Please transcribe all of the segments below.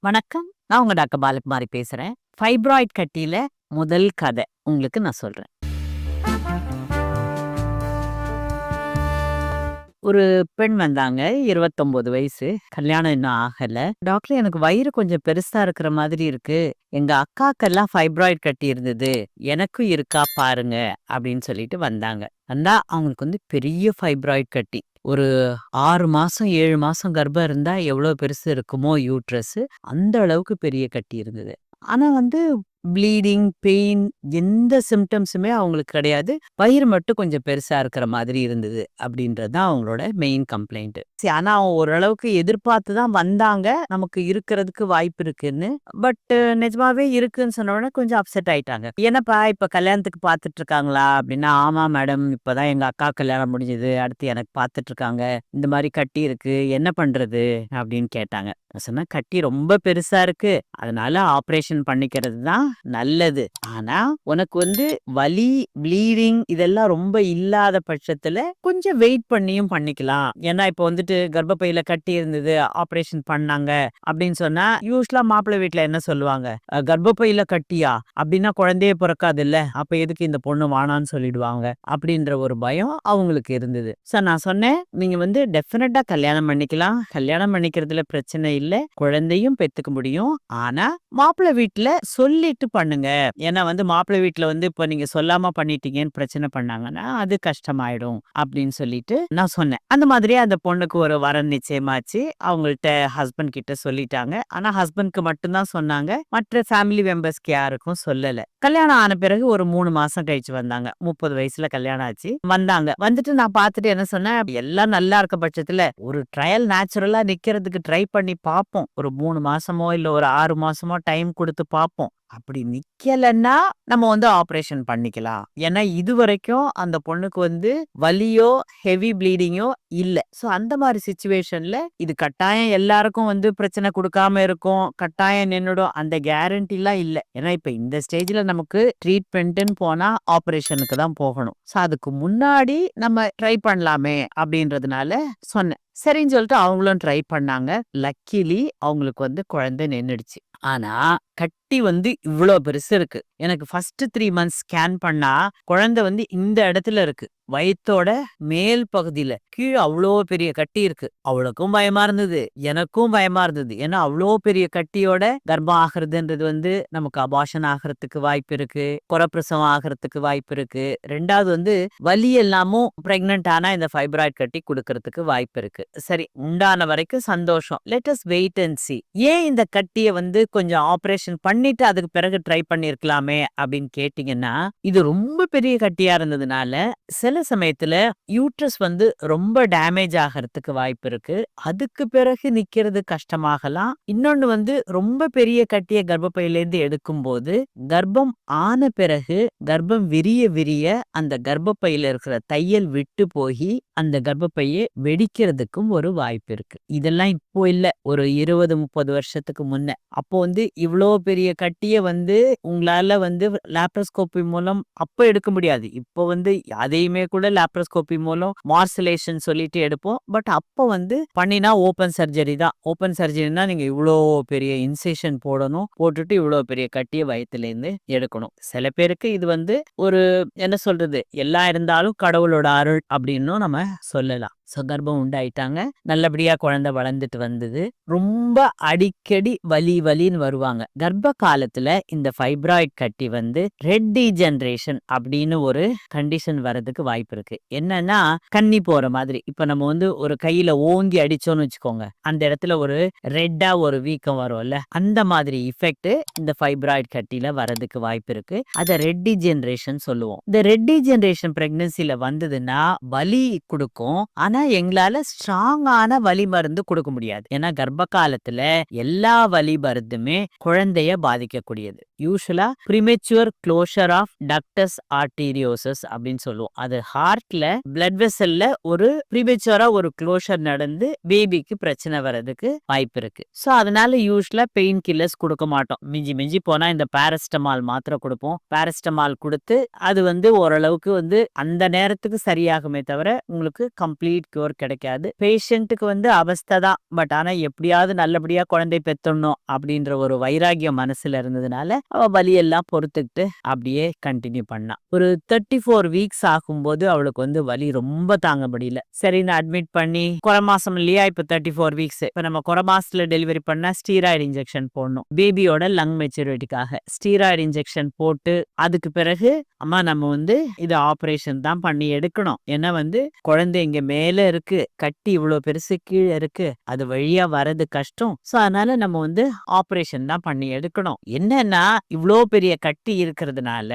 வணக்கம். நான் உங்க டாக்டர் பாலகுமாரி பேசுறேன். ஃபைப்ராய்ட் கட்டியில முதல் கதை உங்களுக்கு நான் சொல்றேன். ஒரு பெண் வந்தாங்க. 29 வயசு. கல்யாணம் இன்னும் ஆகல. டாக்டர் எனக்கு வயிறு கொஞ்சம் பெருசா இருக்கிற மாதிரி இருக்கு. எங்க அக்காக்கெல்லாம் ஃபைப்ராய்ட் கட்டி இருந்தது. எனக்கும் இருக்கா பாருங்க அப்படின்னு சொல்லிட்டு வந்தாங்க. வந்தா அவங்களுக்கு பெரிய ஃபைப்ராய்ட் கட்டி. ஒரு 6 மாசம் 7 மாசம் கர்ப்பம் இருந்தா எவ்வளோ பெருசு இருக்குமோ யூட்ரஸ், அந்த அளவுக்கு பெரிய கட்டி இருந்தது. ஆனா ப்ளீடிங், பெயின் எந்த சிம்ப்டம்ஸுமே அவங்களுக்கு கிடையாது. வயிறு மட்டும் கொஞ்சம் பெருசா இருக்கிற மாதிரி இருந்தது அப்படின்றது தான் அவங்களோட மெயின் கம்ப்ளைண்ட். ஆனா அவங்க ஓரளவுக்கு எதிர்பார்த்து தான் வந்தாங்க, நமக்கு இருக்கிறதுக்கு வாய்ப்பு இருக்குன்னு. பட் நிஜமாவே இருக்குன்னு சொன்ன உடனே கொஞ்சம் அப்செட் ஆயிட்டாங்க. "என்னப்பா இப்ப கல்யாணத்துக்கு பார்த்துட்டு இருக்காங்களா?" அப்படின்னா, "ஆமா மேடம், இப்பதான் எங்க அக்கா கல்யாணம் முடிஞ்சது. அடுத்து எனக்கு பார்த்துட்டு இருக்காங்க. இந்த மாதிரி கட்டி இருக்கு. என்ன பண்றது?" அப்படின்னு கேட்டாங்க. நான் சொன்னேன், "கட்டி ரொம்ப பெருசா இருக்கு. அதனால ஆபரேஷன் பண்ணிக்கிறது தான் நல்லது. ஆனா உனக்கு வலி, ப்ளீடிங் இதெல்லாம் ரொம்ப இல்லாத பட்சத்துல கொஞ்சம் வெயிட் பண்ணியும் பண்ணிக்கலாம். ஏன்னா இப்ப கர்ப்பப்பையில கட்டி இருந்தது, ஆபரேஷன் பண்ணாங்க அப்படின்னு சொன்னா யூஸ்வலா மாப்பிள்ளை வீட்டுல என்ன சொல்லுவாங்க, கர்ப்பப்பையில கட்டியா அப்படின்னா குழந்தையே பிறக்காதுல்ல, அப்ப எதுக்கு இந்த பொண்ணு வானான்னு சொல்லிடுவாங்க அப்படின்ற ஒரு பயம் அவங்களுக்கு இருந்தது. நான் சொன்னேன், நீங்க டெஃபினட்டா கல்யாணம் பண்ணிக்கலாம். கல்யாணம் பண்ணிக்கிறதுல பிரச்சனை இல்ல, குழந்தையும் பெத்துக்க முடியும். ஆனா மாப்பிள்ளை வீட்டுல சொல்லிட்டு பண்ணுங்க. ஏன்னா மாப்பிள்ளை வீட்டுல இப்ப நீங்க சொல்லாம பண்ணிட்டீங்கன்னு பிரச்சனை பண்ணாங்கன்னா அது கஷ்டமாயிடும் அப்படின்னு சொல்லிட்டு நான் சொன்னேன். அந்த மாதிரியே அந்த பொண்ணுக்கு ஒரு வரன் நிச்சயமாச்சு. அவங்கள்ட்ட ஹஸ்பண்ட் கிட்ட சொல்லிட்டாங்க. ஆனா ஹஸ்பண்ட்க்கு மட்டும்தான் சொன்னாங்க. மற்ற ஃபேமிலி மெம்பர்ஸ்க்கு யாருக்கும் சொல்லல. கல்யாணம் ஆன பிறகு ஒரு 3 மாசம் கழிச்சு வந்தாங்க. 30 வயசுல கல்யாணம் ஆச்சு. வந்தாங்க. வந்துட்டு நான் பார்த்துட்டு என்ன சொன்னேன், எல்லாம் நல்லா இருக்க பட்சத்துல ஒரு ட்ரையல் நேச்சுரலா நிக்கிறதுக்கு ட்ரை பண்ணி பார்ப்போம். ஒரு 3 மாசமோ இல்ல ஒரு 6 மாசமோ டைம் கொடுத்து பார்ப்போம். அப்படி நிக்கலன்னா நம்ம ஆபரேஷன் பண்ணிக்கலாம். ஏன்னா இதுவரைக்கும் அந்த பொண்ணுக்கு வலியோ ஹெவி ப்ளீடிங்கோ இல்ல. சோ அந்த மாதிரி சிச்சுவேஷன்ல இது கட்டாயம் எல்லாருக்கும் பிரச்சனை கொடுக்காம இருக்கும், கட்டாயம் நின்னுடும், அந்த கேரண்டி எல்லாம் இல்ல. ஏன்னா இப்ப இந்த ஸ்டேஜ்ல நமக்கு ட்ரீட்மெண்ட்னு போனா ஆபரேஷனுக்கு தான் போகணும். சோ அதுக்கு முன்னாடி நம்ம ட்ரை பண்ணலாமே அப்படின்றதுனால சொன்னேன். சரின்னு சொல்லிட்டு அவங்களும் ட்ரை பண்ணாங்க. லக்கிலி அவங்களுக்கு குழந்தை நின்னுடுச்சு. ஆனா கட்டி இவ்ளோ பெருசு இருக்கு. எனக்கு ஃபர்ஸ்ட் 3 மந்த்ஸ் ஸ்கேன் பண்ணா குழந்தை இந்த இடத்துல இருக்கு. வயித்தோட மேல் பகுதியில கீழ அவ்வளோ பெரிய கட்டி இருக்கு. அவளுக்கும் பயமா இருந்தது, எனக்கும் பயமா இருந்தது. ஏன்னா அவ்வளோ பெரிய கட்டியோட கர்ப்பம் ஆகுறதுன்றது நமக்கு அபார்ஷன் ஆகிறதுக்கு வாய்ப்பு இருக்கு, குறப்பிரசவம் ஆகிறதுக்கு வாய்ப்பு இருக்கு. ரெண்டாவது வலி எல்லாமும் பிரெக்னன்ட் ஆனா இந்த ஃபைப்ராய்ட் கட்டி கொடுக்கறதுக்கு வாய்ப்பு இருக்கு. சரி, உண்டான வரைக்கும் சந்தோஷம். Let us wait and see. ஏன் இந்த கட்டிய கொஞ்சம் ஆபரேஷன் பண்ணிட்டு அதுக்கு பிறகு ட்ரை பண்ணிருக்கலாமே அப்படின்னு கேட்டீங்கன்னா, இது ரொம்ப பெரிய கட்டியா இருந்ததுனால சில சமயத்துல யூட்ரஸ் ரொம்ப டேமேஜ் ஆகிறதுக்கு வாய்ப்பு இருக்கு. அதுக்கு பிறகு நிக்கிறது கஷ்டமாகலாம். இன்னொன்னு ரொம்ப பெரிய கட்டிய கர்ப்பப்பையில இருந்து எடுக்கும்போது கர்ப்பம் ஆன பிறகு கர்ப்பம் விரிய விரிய அந்த கர்ப்பப்பையில இருக்கிற தையல் விட்டு போய் அந்த கர்ப்பப்பையை வெடிக்கிறதுக்கும் ஒரு வாய்ப்பு இருக்கு. இதெல்லாம் இப்போ இல்ல, ஒரு 20-30 வருஷத்துக்கு முன்ன. அப்போ இவ்வளோ பெரிய கட்டிய உங்களால லாப்ரோஸ்கோபி மூலம் அப்ப எடுக்க முடியாது. இப்போ அதையுமே கூட லாப்ரோஸ்கோபி மூலம் மார்சலேஷன் சொல்லிட்டு எடுப்போம். பட் அப்போ பண்ணினா ஓபன் சர்ஜரி தான். ஓபன் சர்ஜரினா நீங்க இவ்வளோ பெரிய இன்சேஷன் போடணும், போட்டுட்டு இவ்வளோ பெரிய கட்டிய வயித்துல இருந்து எடுக்கணும். சில பேருக்கு இது ஒரு என்ன சொல்றது, எல்லாம் இருந்தாலும் கடவுளோட அருள் அப்படின்னும் நம்ம சொல்லலாம். கர்ப்பம் உண்டாயிட்டாங்க. நல்லபடியா குழந்தை வளர்ந்துட்டு வந்தது. ரொம்ப அடிக்கடி வலி வலின்னு வருவாங்க. கர்ப்ப காலத்துல இந்த ஃபைப்ராய்ட் கட்டி ரெட் டீஜெனரேஷன் அப்படின்னு ஒரு கண்டிஷன் வரதுக்கு வாய்ப்பு இருக்கு. என்னன்னா கன்னி போற மாதிரி. இப்ப நம்ம ஒரு கையில ஓங்கி அடிச்சோம்னு வச்சுக்கோங்க, அந்த இடத்துல ஒரு ரெட்டா ஒரு வீக்கம் வரும்ல, அந்த மாதிரி இஃபெக்ட் இந்த ஃபைப்ராய்ட் கட்டில வரதுக்கு வாய்ப்பு இருக்கு. அத ரெட் டீஜெனரேஷன் சொல்லுவோம். இந்த ரெட் டீஜெனரேஷன் பிரெக்னன்சில வந்ததுன்னா வலி கொடுக்கும். ஆனா எங்களால ஸ்ட்ராங்கான வலி மருந்து கொடுக்க முடியாது. ஏன்னா கர்ப்ப காலத்துல எல்லா வலி மருந்துமே குழந்தைய பாதிக்கக்கூடியது. யூசுவலா ப்ரீமெச்சூர் க்ளோஷர் ஆஃப் டக்டஸ் ஆர்டீரியோசஸ் அப்படின்னு சொல்லுவோம். அது ஹார்ட்ல பிளட் வெசல்ல ஒரு ப்ரீமெச்சூரா ஒரு க்ளோஷர் நடந்து பேபிக்கு பிரச்சனை வர்றதுக்கு வாய்ப்பு இருக்கு. சோ அதனால யூசுவலா பெயின் கில்லர்ஸ் கொடுக்க மாட்டோம். மிஞ்சி மிஞ்சி போனா இந்த பாராசிட்டமால் மாத்திரை கொடுப்போம். பாராசிட்டமால் கொடுத்து அது ஓரளவுக்கு அந்த நேரத்துக்கு சரியாகுமே தவிர உங்களுக்கு கம்ப்ளீட் கம்ப்ளீட் கியூர் கிடைக்காது. பேஷண்ட்டுக்கு வந்து அவஸ்தை தான். பட் ஆனா எப்படியாவது நல்லபடியா குழந்தை பெத்துடணும் அப்படின்ற ஒரு வைராகியம் மனசுல இருந்ததுனால அவ வலியெல்லாம் பொறுத்துக்கிட்டு அப்படியே கண்டினியூ பண்ணா. ஒரு 34 வீக்ஸ் ஆகும்போது அவளுக்கு வந்து வலி ரொம்ப தாங்க முடியல. சரின்னு அட்மிட் பண்ணி குறை மாசம் இல்லையா, இப்ப 34 வீக்ஸ். இப்ப நம்ம குறை மாசத்துல டெலிவரி பண்ணா ஸ்டீராய்டு இன்ஜெக்ஷன் போடணும். பேபியோட லங் மெச்சூரிட்டிக்காக ஸ்டீராய்டு இன்ஜெக்ஷன் போட்டு அதுக்கு பிறகு அம்மா நம்ம வந்து இது ஆபரேஷன் தான் பண்ணி எடுக்கணும். ஏன்னா வந்து குழந்தை இங்க மேல இருக்கு, கட்டி இவ்வளவு பெருசு கீழே இருக்கு, அது வழியா வர்றது கஷ்டம். சோ அதனால நம்ம வந்து ஆபரேஷன் தான் பண்ணி எடுக்கணும். என்னன்னா இவ்வளோ பெரிய கட்டி இருக்கிறதுனால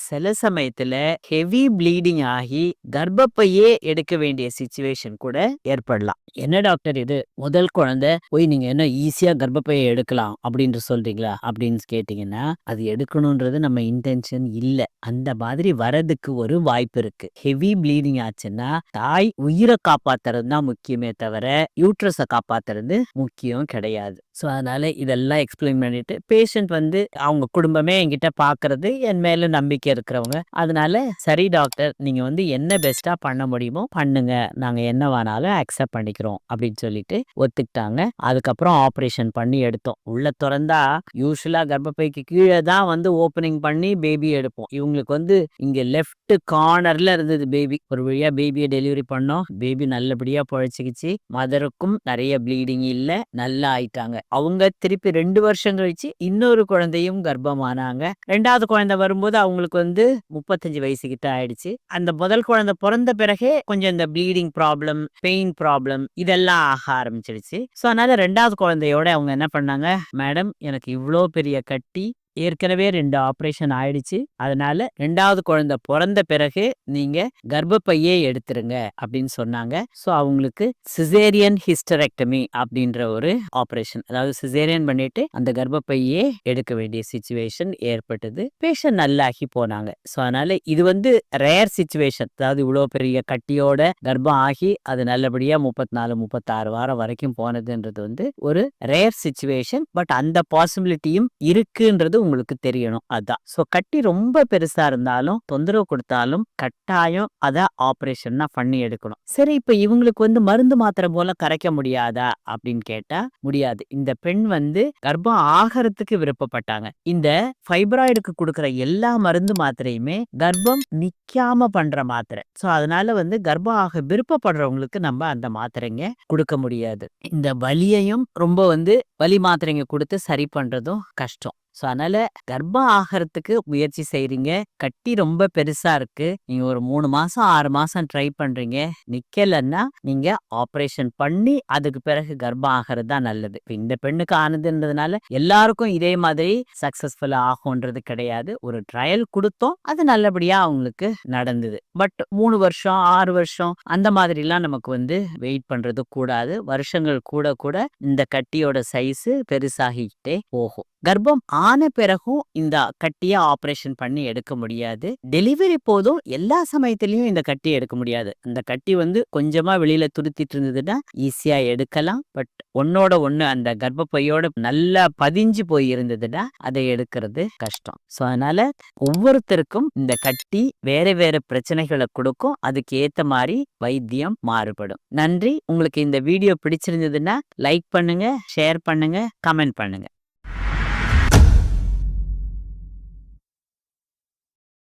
சில சமயத்துல ஹெவி ப்ளீடிங் ஆகி கர்ப்பப்பையே எடுக்க வேண்டிய சிச்சுவேஷன் கூட ஏற்படலாம். என்ன டாக்டர் இது முதல் குழந்தை போய் நீங்க என்ன ஈஸியா கர்ப்பப்பையை எடுக்கலாம் அப்படின்னு சொல்றீங்களா அப்படின்னு கேட்டீங்கன்னா, அது எடுக்கணும்ன்றது நம்ம இன்டென்ஷன் இல்ல. அந்த மாதிரி வரதுக்கு ஒரு வாய்ப்பு இருக்கு. ஹெவி ப்ளீடிங் ஆச்சுன்னா தாய் உயிரை காப்பாத்துறது தான் முக்கியமே தவிர யூட்ரஸ காப்பாத்துறது முக்கியம் கிடையாது. ஸோ அதனால இதெல்லாம் எக்ஸ்பிளைன் பண்ணிட்டு பேஷண்ட் வந்து அவங்க குடும்பமே என்கிட்ட பாக்குறது என் மேல நம்பிக்கை இருக்கிறவங்க. அதனால சரி டாக்டர், நீங்க வந்து என்ன பெஸ்டா பண்ண முடியுமோ பண்ணுங்க, நாங்க என்ன வேணாலும் அக்செப்ட் பண்ணிக்கிறோம் அப்படின்னு சொல்லிட்டு ஒத்துக்கிட்டாங்க. அதுக்கப்புறம் ஆபரேஷன் பண்ணி எடுத்தோம். உள்ள திறந்தா யூஸ்வலா கர்ப்பப்பைக்கு கீழே தான் வந்து ஓப்பனிங் பண்ணி பேபி எடுப்போம். இவங்களுக்கு வந்து இங்க லெஃப்ட் கார்னர்ல இருந்தது பேபி. ஒரு வழியா பேபியை டெலிவரி பண்ணோம். பேபி நல்லபடியா பொழைச்சிக்கிச்சு. மதருக்கும் நிறைய ப்ளீடிங் இல்ல, நல்லா ஆயிட்டாங்க. அவங்க திருப்பி 2 வருஷம் கழிச்சு இன்னொரு குழந்தையும் கர்ப்பமானாங்க. 2வது குழந்தை வரும்போது அவங்களுக்கு வந்து 35 வயசு கிட்ட ஆயிடுச்சு. அந்த முதல் குழந்தை பிறந்த பிறகே கொஞ்சம் இந்த ப்ளீடிங் ப்ராப்ளம், பெயின் ப்ராப்ளம் இதெல்லாம் ஆக ஆரம்பிச்சிடுச்சு. ஸோ அதனால 2வது குழந்தையோட அவங்க என்ன பண்ணாங்க, மேடம் எனக்கு இவ்வளோ பெரிய கட்டி ஏற்கனவே 2 ஆபரேஷன் ஆயிடுச்சு. அதனால 2வது குழந்தை பிறந்த பிறகு நீங்க கர்ப்பப்பையே எடுத்துருங்க அப்படின்னு சொன்னாங்க. ஸோ அவங்களுக்கு சிசேரியன் ஹிஸ்டரெக்டமி அப்படின்ற ஒரு ஆபரேஷன், அதாவது சிசேரியன் பண்ணிட்டு அந்த கர்ப்பப்பையே எடுக்க வேண்டிய சிச்சுவேஷன் ஏற்பட்டது. பேஷண்ட் நல்லாகி போனாங்க. ஸோ அதனால இது வந்து ரேர் சிச்சுவேஷன். அதாவது இவ்வளோ பெரிய கட்டியோட கர்ப்பம் ஆகி அது நல்லபடியா 34 36 வாரம் வரைக்கும் போனதுன்றது வந்து ஒரு ரேர் சிச்சுவேஷன். பட் அந்த பாசிபிலிட்டியும் இருக்குன்றது உங்களுக்கு தெரியணும். அதான். சோ கட்டி ரொம்ப பெருசா இருந்தாலும் தொந்தரவு கொடுத்தாலும் கட்டாயம் அத ஆபரேஷன் பண்ணி எடுக்கணும். சரி, இப்ப இவங்களுக்கு வந்து மருந்து மாத்திரை போல கரைக்க முடியாதா அப்படின்னு கேட்டா முடியாது. இந்த பெண் வந்து கர்ப்பம் ஆகறதுக்கு விருப்பப்பட்டாங்க. இந்த ஃபைப்ராய்டுக்கு கொடுக்கிற எல்லா மருந்து மாத்திரையுமே கர்ப்பம் நிக்காம பண்ற மாத்திரை. சோ அதனால வந்து கர்ப்பம் ஆக விருப்பப்படுறவங்களுக்கு நம்ம அந்த மாத்திரைங்க கொடுக்க முடியாது. இந்த வலியையும் ரொம்ப வந்து வலி மாத்திரைங்க கொடுத்து சரி பண்றதும் கஷ்டம். ஸோ அதனால கர்ப்பம் ஆகிறதுக்கு முயற்சி செய்றீங்க, கட்டி ரொம்ப பெருசா இருக்கு, நீங்க ஒரு 3 மாசம் 6 மாசம் ட்ரை பண்றீங்க, நிக்கலன்னா நீங்க ஆபரேஷன் பண்ணி அதுக்கு பிறகு கர்ப்பம் ஆகிறது தான் நல்லது. இந்த பெண்ணுக்கு ஆனதுன்றதுனால எல்லாருக்கும் இதே மாதிரி சக்சஸ்ஃபுல்லா ஆகும்ன்றது கிடையாது. ஒரு ட்ரையல் கொடுத்தோம், அது நல்லபடியா அவங்களுக்கு நடந்தது. பட் 3 வருஷம் 6 வருஷம் அந்த மாதிரிலாம் நமக்கு வந்து வெயிட் பண்றது கூடாது. வருஷங்கள் கூட கூட இந்த கட்டியோட சைஸ் பெருசாகிக்கிட்டே போகும். கர்ப்பம் ஆன பிறகும் இந்த கட்டிய ஆபரேஷன் பண்ணி எடுக்க முடியாது. டெலிவரி போதும் எல்லா சமயத்திலயும் இந்த கட்டி எடுக்க முடியாது. அந்த கட்டி வந்து கொஞ்சமா வெளியில துருத்திட்டு இருந்ததுன்னா ஈஸியா எடுக்கலாம். பட் ஒன்னோட ஒண்ணு அந்த கர்ப்பப்பையோட நல்லா பதிஞ்சு போய் இருந்ததுன்னா அதை எடுக்கிறது கஷ்டம். சோ அதனால ஒவ்வொருத்தருக்கும் இந்த கட்டி வேற வேற பிரச்சனைகளை கொடுக்கும். அதுக்கு ஏத்த மாதிரி வைத்தியம் மாறுபடும். நன்றி. உங்களுக்கு இந்த வீடியோ பிடிச்சிருந்ததுன்னா லைக் பண்ணுங்க, ஷேர் பண்ணுங்க, கமெண்ட் பண்ணுங்க.